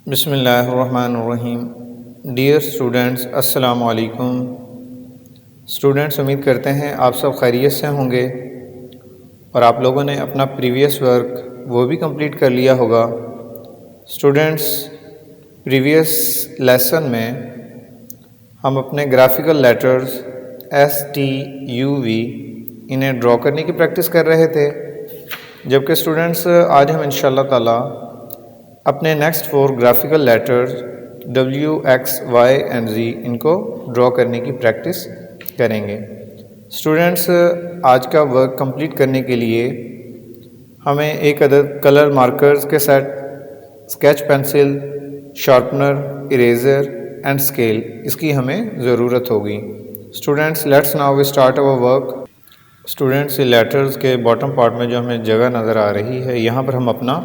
बिस्मिल्लाहिर्रहमानिर्रहीम। Dear students, अस्सलाम वालेकुम। स्टूडेंट्स, उम्मीद करते हैं आप सब खैरियत से होंगे और आप लोगों ने अपना प्रीवियस वर्क वो भी कंप्लीट कर लिया होगा। स्टूडेंट्स, प्रीवियस लेसन में हम अपने ग्राफिकल लेटर्स STUV इन्हें ड्रॉ करने की प्रैक्टिस कर रहे थे, जबकि स्टूडेंट्स आज हम इंशाअल्लाह ताला अपने next 4 graphical letters W, X, Y and Z इनको ड्रॉ करने की प्रैक्टिस करेंगे। स्टूडेंट्स, आज का वर्क कंप्लीट करने के लिए हमें एक अदद कलर मार्कर्स के सेट, sketch pencil, sharpener, eraser and scale इसकी हमें ज़रूरत होगी। Students, let's now we start our work. Students, ये लेटर्स के बॉटम पार्ट में जो हमें जगह नज़र आ रही है, यहाँ पर हम अपना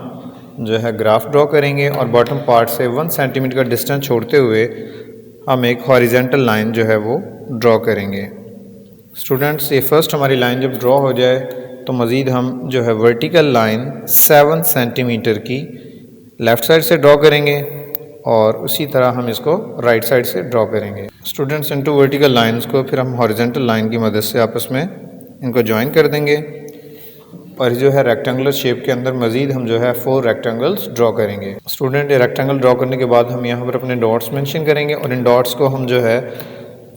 जो है ग्राफ ड्रॉ करेंगे और बॉटम पार्ट से 1 सेंटीमीटर का डिस्टेंस छोड़ते हुए हम एक हॉरिजेंटल लाइन जो है वो ड्रॉ करेंगे। स्टूडेंट्स, ये फर्स्ट हमारी लाइन जब ड्रॉ हो जाए तो मज़ीद हम जो है वर्टिकल लाइन 7 सेंटीमीटर की लेफ़्ट साइड से ड्रॉ करेंगे और उसी तरह हम इसको राइट साइड से ड्रॉ करेंगे। स्टूडेंट्स, इन 2 वर्टिकल लाइन्स को फिर हम हॉरिजेंटल लाइन की मदद से आपस में इनको ज्वाइन कर देंगे और जो है रेक्टेंगुलर शेप के अंदर मज़ीद हम जो है 4 रेक्टेंगल्स ड्रॉ करेंगे। स्टूडेंट, ये रेक्टेंगल ड्रॉ करने के बाद हम यहाँ पर अपने डॉट्स मेंशन करेंगे और इन डॉट्स को हम जो है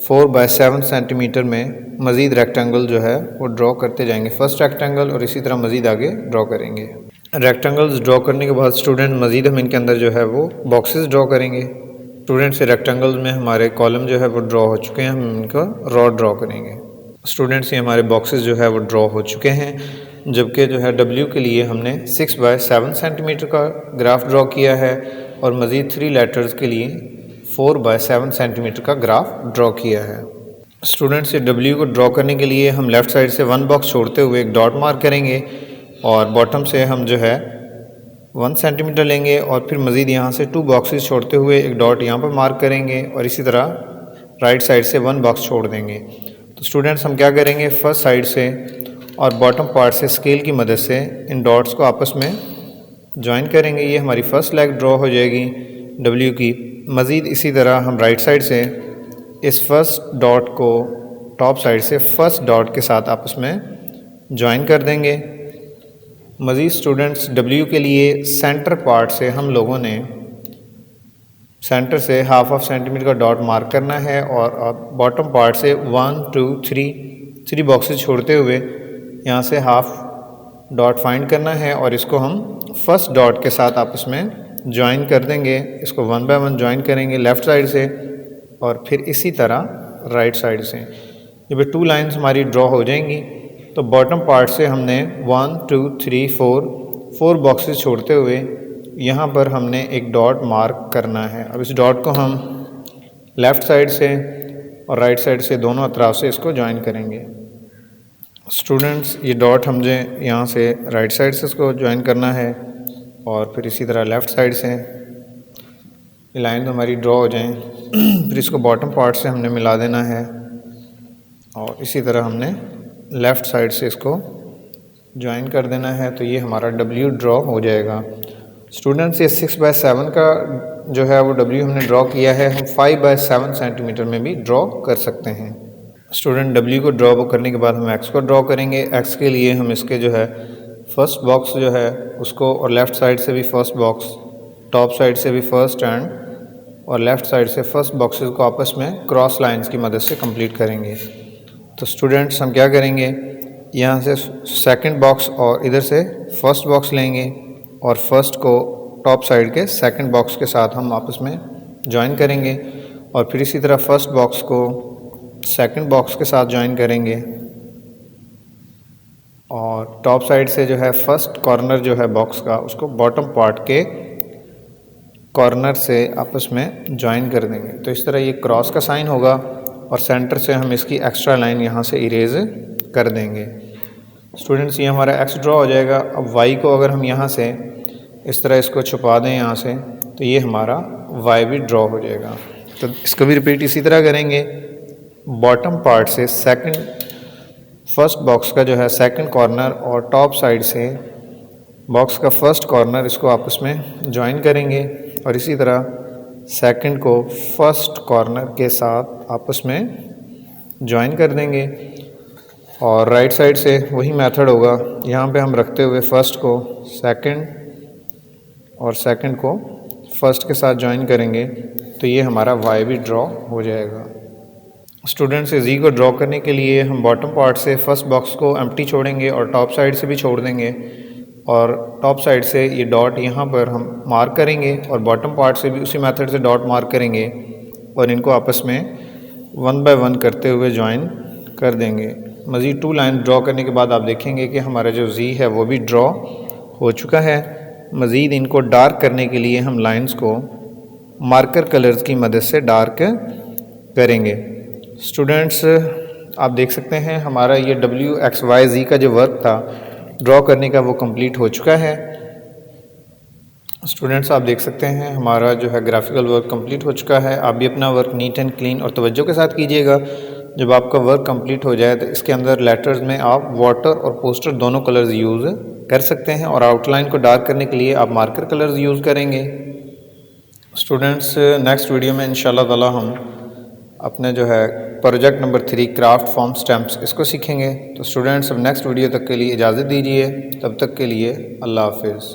4 बाय 7 सेंटीमीटर में मज़ीद रेक्टेंगल जो है वो ड्रॉ करते जाएंगे। फर्स्ट रेक्टेंगल और इसी तरह मज़ीद आगे ड्रॉ करेंगे। रेक्टेंगल्स ड्रॉ करने के बाद स्टूडेंट मज़ीद हम इनके अंदर जो है वो बॉक्सेस ड्रॉ करेंगे। स्टूडेंट, से रेक्टेंगल्स में हमारे कॉलम जो है वो ड्रॉ हो चुके हैं, हम इनको रॉ ड्रॉ करेंगे। स्टूडेंट्स, ये हमारे बॉक्सेस जो है वो ड्रॉ हो चुके हैं, जबकि जो है W के लिए हमने 6 बाय 7 सेंटीमीटर का ग्राफ ड्रॉ किया है और मज़ीद 3 लेटर्स के लिए 4 बाय 7 सेंटीमीटर का ग्राफ ड्रॉ किया है। स्टूडेंट्स, ये W को ड्रॉ करने के लिए हम लेफ़्ट साइड से 1 बॉक्स छोड़ते हुए एक डॉट मार्क करेंगे और बॉटम से हम जो है 1 सेंटीमीटर लेंगे और फिर मज़ीद यहाँ से 2 बॉक्सेस छोड़ते हुए एक डॉट यहाँ पर मार्क करेंगे और इसी तरह राइट साइड से 1 बॉक्स छोड़ देंगे। तो स्टूडेंट्स, हम क्या करेंगे, फर्स्ट साइड से और बॉटम पार्ट से स्केल की मदद से इन डॉट्स को आपस में ज्वाइन करेंगे। ये हमारी फ़र्स्ट लेग ड्रॉ हो जाएगी W की। मज़ीद इसी तरह हम राइट साइड से इस फर्स्ट डॉट को टॉप साइड से फर्स्ट डॉट के साथ आपस में ज्वाइन कर देंगे। मज़ीद स्टूडेंट्स, W के लिए सेंटर पार्ट से हम लोगों ने सेंटर से ½ सेंटीमीटर का डॉट मार्क करना है और बॉटम पार्ट से 1 2 3 बॉक्सेस छोड़ते हुए यहाँ से हाफ डॉट फाइंड करना है और इसको हम फर्स्ट डॉट के साथ आपस में ज्वाइन कर देंगे। इसको 1 बाय 1 ज्वाइन करेंगे लेफ़्ट साइड से और फिर इसी तरह राइट साइड से। जब 2 लाइंस हमारी ड्रॉ हो जाएंगी तो बॉटम पार्ट से हमने 1 2 3 4 बॉक्सेस छोड़ते हुए यहाँ पर हमने एक डॉट मार्क करना है। अब इस डॉट को हम लेफ़्ट साइड से और राइट साइड से दोनों अतराफ से इसको ज्वाइन करेंगे। स्टूडेंट्स, ये डॉट हमने यहाँ से राइट साइड से इसको ज्वाइन करना है और फिर इसी तरह लेफ़्ट साइड से ये लाइन हमारी ड्रॉ हो जाएं। फिर इसको बॉटम पार्ट से हमने मिला देना है और इसी तरह हमने लेफ़्ट साइड से इसको ज्वाइन कर देना है। तो ये हमारा W ड्रॉ हो जाएगा। स्टूडेंट्स, ये 6 बाय 7 का जो है वो W हमने ड्रॉ किया है, हम 5 बाय 7 सेंटीमीटर में भी ड्रॉ कर सकते हैं। स्टूडेंट, W को ड्रॉ करने के बाद हम X को ड्रॉ करेंगे। X के लिए हम इसके जो है फर्स्ट बॉक्स जो है उसको और लेफ़्ट साइड से भी फर्स्ट बॉक्स, टॉप साइड से भी फर्स्ट एंड और लेफ़्ट साइड से फर्स्ट बॉक्सेस को आपस में क्रॉस लाइंस की मदद से कंप्लीट करेंगे। तो स्टूडेंट्स, हम क्या करेंगे, यहाँ से सेकंड बॉक्स और इधर से फर्स्ट बॉक्स लेंगे और फर्स्ट को टॉप साइड के सेकंड बॉक्स के साथ हम आपस में ज्वाइन करेंगे और फिर इसी तरह फर्स्ट बॉक्स को सेकंड बॉक्स के साथ ज्वाइन करेंगे और टॉप साइड से जो है फर्स्ट कॉर्नर जो है बॉक्स का उसको बॉटम पार्ट के कॉर्नर से आपस में ज्वाइन कर देंगे। तो इस तरह ये क्रॉस का साइन होगा और सेंटर से हम इसकी एक्स्ट्रा लाइन यहाँ से इरेज कर देंगे। स्टूडेंट्स, ये हमारा X ड्रॉ हो जाएगा। अब Y को अगर हम यहाँ से इस तरह इसको छुपा दें यहाँ से तो ये हमारा Y भी ड्रॉ हो जाएगा। तो इसको भी रिपीट इसी तरह करेंगे। बॉटम पार्ट से सेकंड फर्स्ट बॉक्स का जो है सेकंड कॉर्नर और टॉप साइड से बॉक्स का फर्स्ट कॉर्नर इसको आपस में ज्वाइन करेंगे और इसी तरह सेकंड को फर्स्ट कॉर्नर के साथ आपस में ज्वाइन कर देंगे। और राइट साइड से वही मेथड होगा, यहाँ पे हम रखते हुए फ़र्स्ट को सेकंड और सेकंड को फर्स्ट के साथ ज्वाइन करेंगे तो ये हमारा वाई भी ड्रॉ हो जाएगा। स्टूडेंट्स जी को ड्रॉ करने के लिए हम बॉटम पार्ट से फर्स्ट बॉक्स को एम्प्टी छोड़ेंगे और टॉप साइड से भी छोड़ देंगे, और टॉप साइड से ये डॉट यहाँ पर हम मार्क करेंगे और बॉटम पार्ट से भी उसी मेथड से डॉट मार्क करेंगे और इनको आपस में 1 बाय 1 करते हुए ज्वाइन कर देंगे। मज़ीद 2 लाइन ड्रॉ करने के बाद आप देखेंगे कि हमारा जो जी है वो भी ड्रॉ हो चुका है। मज़ीद इनको डार्क करने के लिए हम लाइंस को मार्कर कलर्स की मदद से डार्क करेंगे। स्टूडेंट्स आप देख सकते हैं हमारा ये WXYZ का जो वर्क था ड्रॉ करने का वो कंप्लीट हो चुका है। स्टूडेंट्स आप देख सकते हैं हमारा जो है ग्राफिकल वर्क कंप्लीट हो चुका है। आप भी अपना वर्क नीट एंड क्लीन और तवज्जो के साथ कीजिएगा। जब आपका वर्क कंप्लीट हो जाए तो इसके अंदर लेटर्स में आप वाटर और पोस्टर दोनों कलर्स यूज़ कर सकते हैं, और आउटलाइन को डार्क करने के लिए आप मार्कर कलर्स यूज़ करेंगे। स्टूडेंट्स नेक्स्ट वीडियो में इंशाल्लाह ताला हम अपने जो है project number 3 craft form stamps इसको सीखेंगे। तो स्टूडेंट्स अब नेक्स्ट वीडियो तक के लिए इजाज़त दीजिए, तब तक के लिए अल्लाह हाफिज़।